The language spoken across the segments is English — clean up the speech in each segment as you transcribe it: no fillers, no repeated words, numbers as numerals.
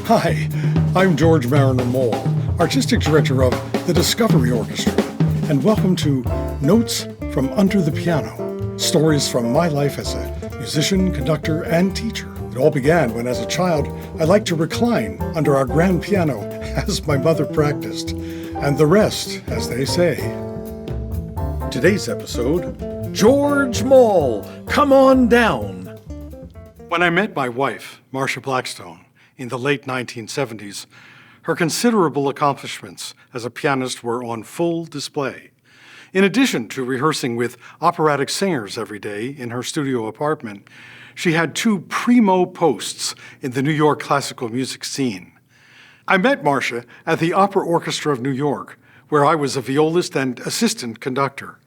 Hi, I'm George Mariner Mole, Artistic Director of the Discovery Orchestra, and welcome to Notes from Under the Piano, stories from my life as a musician, conductor, and teacher. It all began when, as a child, I liked to recline under our grand piano as my mother practiced, and the rest, as they say. Today's episode, George Mole, come on down. When I met my wife, Marcia Blackstone, in the late 1970s, her considerable accomplishments as a pianist were on full display. In addition to rehearsing with operatic singers every day in her studio apartment, she had two primo posts in the New York classical music scene. I met Marcia at the Opera Orchestra of New York, where I was a violist and assistant conductor.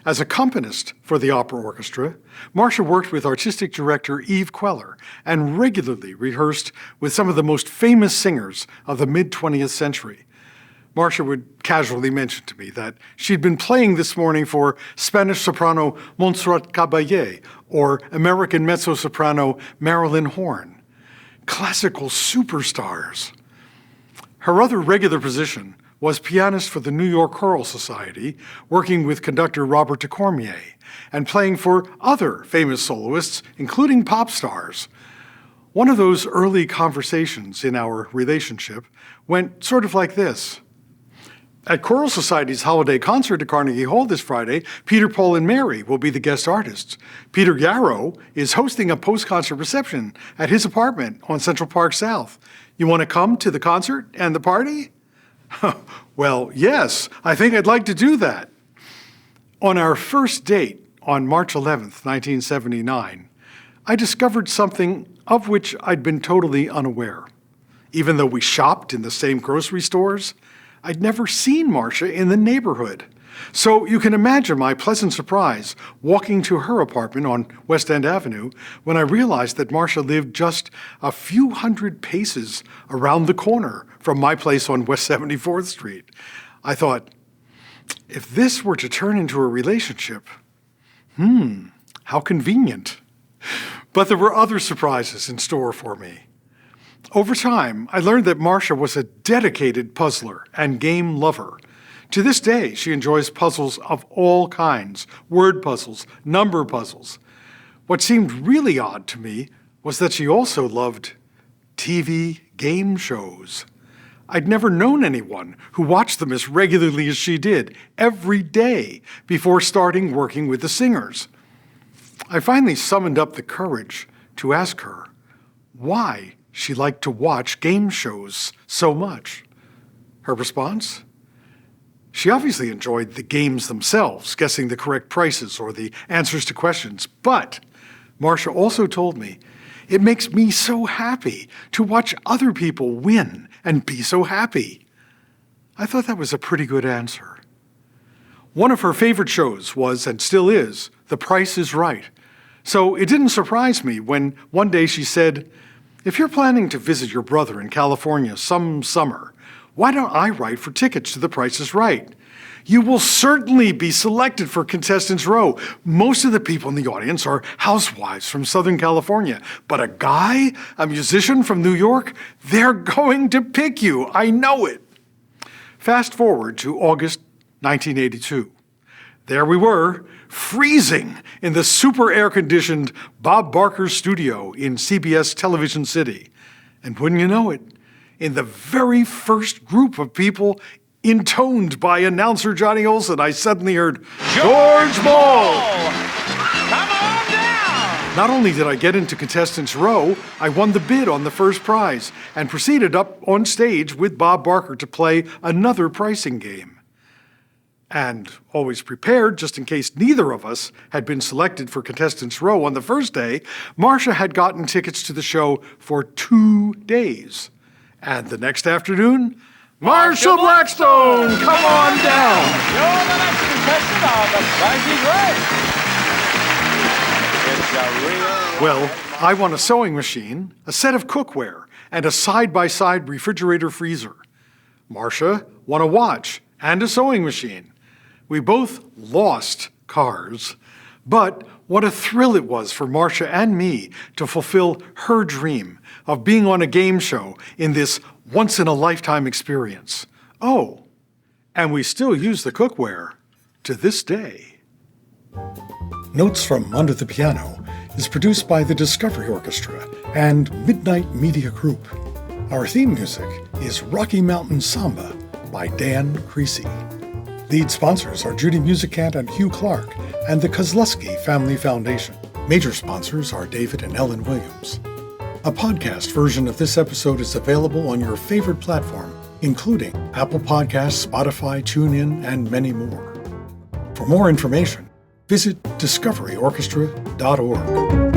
As accompanist for the opera orchestra, Marcia worked with artistic director Eve Queller and regularly rehearsed with some of the most famous singers of the mid-20th century. Marcia would casually mention to me that she'd been playing this morning for Spanish soprano Montserrat Caballé or American mezzo-soprano Marilyn Horne. Classical superstars. Her other regular position was pianist for the New York Choral Society, working with conductor Robert de Cormier, and playing for other famous soloists, including pop stars. One of those early conversations in our relationship went sort of like this. At Choral Society's holiday concert at Carnegie Hall this Friday, Peter, Paul, and Mary will be the guest artists. Peter Yarrow is hosting a post-concert reception at his apartment on Central Park South. You want to come to the concert and the party? Well, yes, I think I'd like to do that. On our first date on March 11th, 1979, I discovered something of which I'd been totally unaware. Even though we shopped in the same grocery stores, I'd never seen Marcia in the neighborhood. So you can imagine my pleasant surprise walking to her apartment on West End Avenue when I realized that Marcia lived just a few hundred paces around the corner from my place on West 74th Street. I thought, if this were to turn into a relationship, how convenient. But there were other surprises in store for me. Over time, I learned that Marcia was a dedicated puzzler and game lover. To this day, she enjoys puzzles of all kinds, word puzzles, number puzzles. What seemed really odd to me was that she also loved TV game shows. I'd never known anyone who watched them as regularly as she did, every day, before starting working with the singers. I finally summoned up the courage to ask her why she liked to watch game shows so much. Her response? She obviously enjoyed the games themselves, guessing the correct prices or the answers to questions. But Marcia also told me, it makes me so happy to watch other people win and be so happy. I thought that was a pretty good answer. One of her favorite shows was, and still is, The Price is Right. So it didn't surprise me when one day she said, if you're planning to visit your brother in California some summer, why don't I write for tickets to The Price is Right? You will certainly be selected for Contestants Row. Most of the people in the audience are housewives from Southern California. But a guy, a musician from New York, they're going to pick you. I know it. Fast forward to August 1982. There we were, freezing in the super air-conditioned Bob Barker studio in CBS Television City. And wouldn't you know it, in the very first group of people intoned by announcer Johnny Olson, I suddenly heard, George Mole! Come on down! Not only did I get into Contestants Row, I won the bid on the first prize and proceeded up on stage with Bob Barker to play another pricing game. And always prepared, just in case neither of us had been selected for Contestants Row on the first day, Marcia had gotten tickets to the show for 2 days. And the next afternoon, Marcia Blackstone, come on down. You're the next contestant on The Price is Right. It's a real... Well, I won a sewing machine, a set of cookware, and a side-by-side refrigerator freezer. Marcia won a watch and a sewing machine. We both lost cars, but What a thrill it was for Marcia and me to fulfill her dream of being on a game show in this once-in-a-lifetime experience. Oh, and we still use the cookware to this day. Notes from Under the Piano is produced by the Discovery Orchestra and Midnight Media Group. Our theme music is Rocky Mountain Samba by Dan Creasy. Lead sponsors are Judy Musicant and Hugh Clark and the Kozlowski Family Foundation. Major sponsors are David and Ellen Williams. A podcast version of this episode is available on your favorite platform, including Apple Podcasts, Spotify, TuneIn, and many more. For more information, visit discoveryorchestra.org.